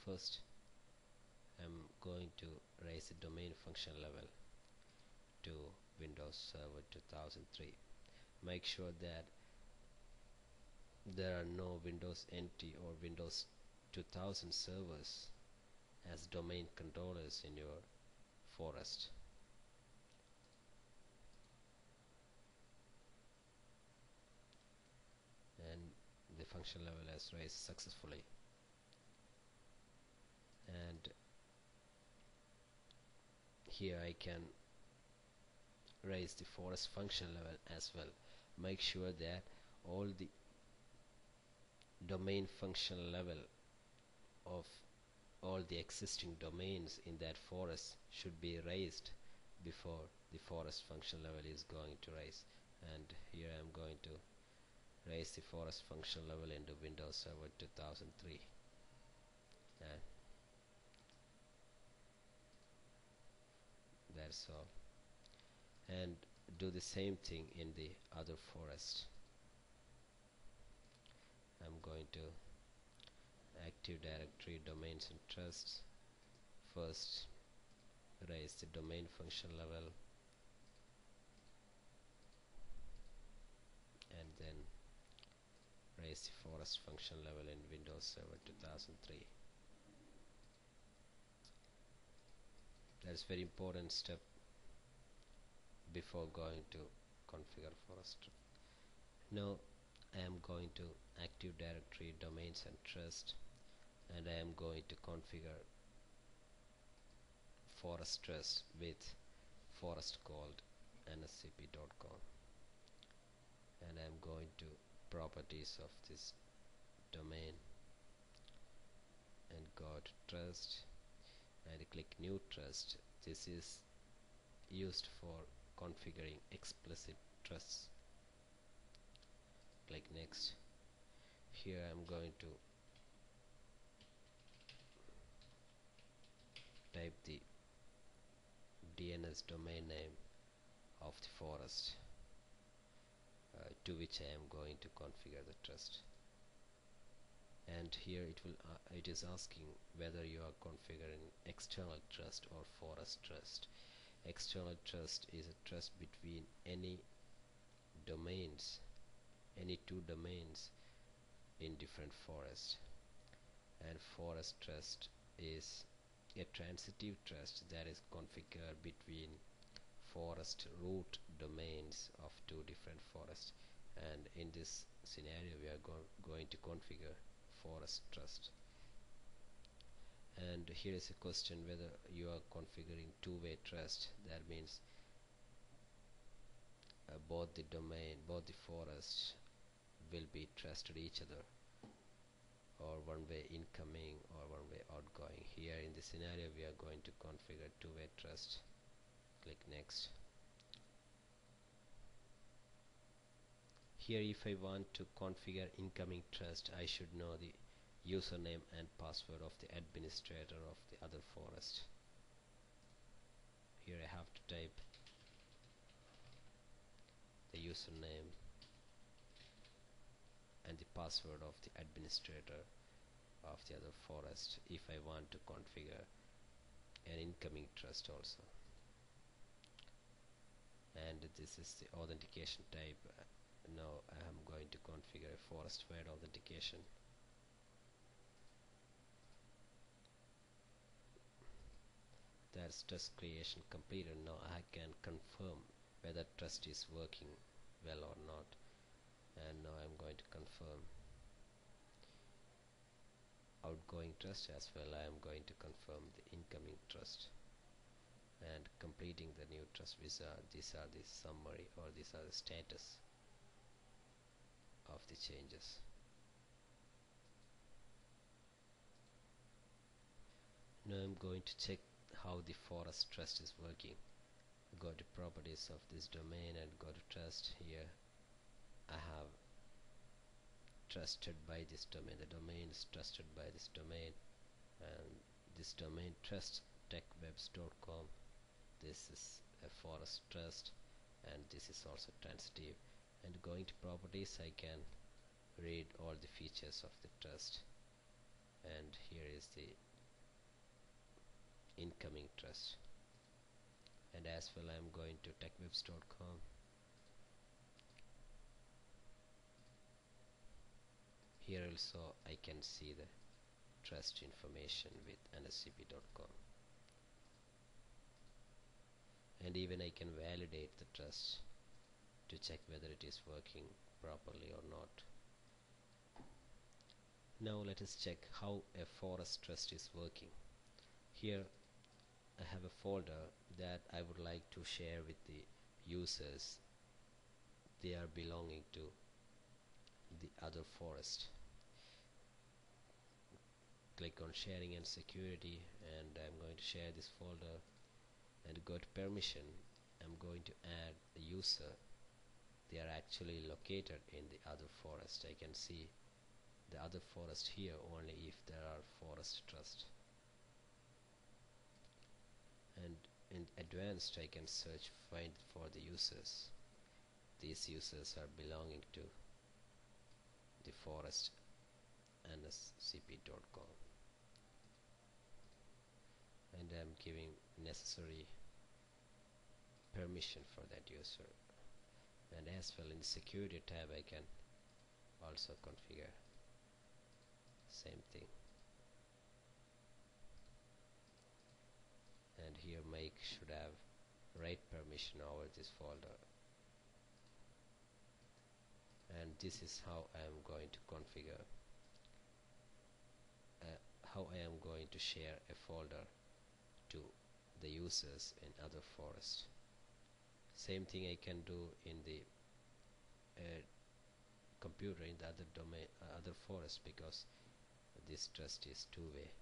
first I'm going to raise the domain function level to Windows Server 2003. Make sure that there are no Windows NT or Windows 2000 servers as domain controllers in your forest. And the function level has raised successfully. And here I can raise the forest function level as well. Make sure that all the domain function level of all the existing domains in that forest should be raised before the forest function level is going to raise. And here I am going to raise the forest function level into Windows Server 2003, and that's all. And do the same thing in the other forest. I'm going to Active Directory Domains and Trusts. First raise the domain function level, and then raise the forest function level in Windows Server 2003. That's very important step before going to configure forest. Now I am going to Active Directory Domains and Trust, and I am going to configure forest trust with forest called nscp.com, and I am going to properties of this domain and go to trust and click new trust. This is used for configuring explicit trusts. Click next. Here I am going to type the DNS domain name of the forest to which I am going to configure the trust. And here it is asking whether you are configuring external trust or forest trust. External trust is a trust between any domains, any two domains in different forests, and forest trust is a transitive trust that is configured between forest root domains of two different forests. And in this scenario we are going to configure forest trust. And here is a question whether you are configuring two-way trust. That means both the domain, both the forests will be trusted each other, or one way incoming or one way outgoing. Here in this scenario we are going to configure two-way trust. Click next. Here if I want to configure incoming trust, I should know the username and password of the administrator of the other forest. Here I have to type the username and the password of the administrator of the other forest if I want to configure an incoming trust also. And this is the authentication type. Now I am going to configure a forest-wide authentication. That's trust creation completed. Now I can confirm whether trust is working well or not. And now I'm going to confirm outgoing trust as well. I am going to confirm the incoming trust and completing the new trust visa. These are the summary, or these are the status of the changes. Now I'm going to check how the forest trust is working. Go to properties of this domain and go to trust. Here I have trusted by this domain. The domain is trusted by this domain, and this domain trust techwebs.com. This is a forest trust, and this is also transitive. And going to properties, I can read all the features of the trust, and here is the incoming trust. And as well, I'm going to techwebs.com. Here also I can see the trust information with nscp.com, and even I can validate the trust to check whether it is working properly or not. Now let us check how a forest trust is working. Here I have a folder that I would like to share with the users. They are belonging to the other forest. Click on sharing and security, and I'm going to share this folder, and go to permission. I'm going to add the user. They are actually located in the other forest. I can see the other forest here only if there are forest trust. And in advanced I can find for the users. These users are belonging to the forest nscp.com, and I'm giving necessary permission for that user. And as well, in the security tab I can also configure same thing. And here Mike should have write permission over this folder, and this is how I am going to configure how I am going to share a folder to the users in other forests. Same thing I can do in the computer in the other domain, other forest, because this trust is two-way.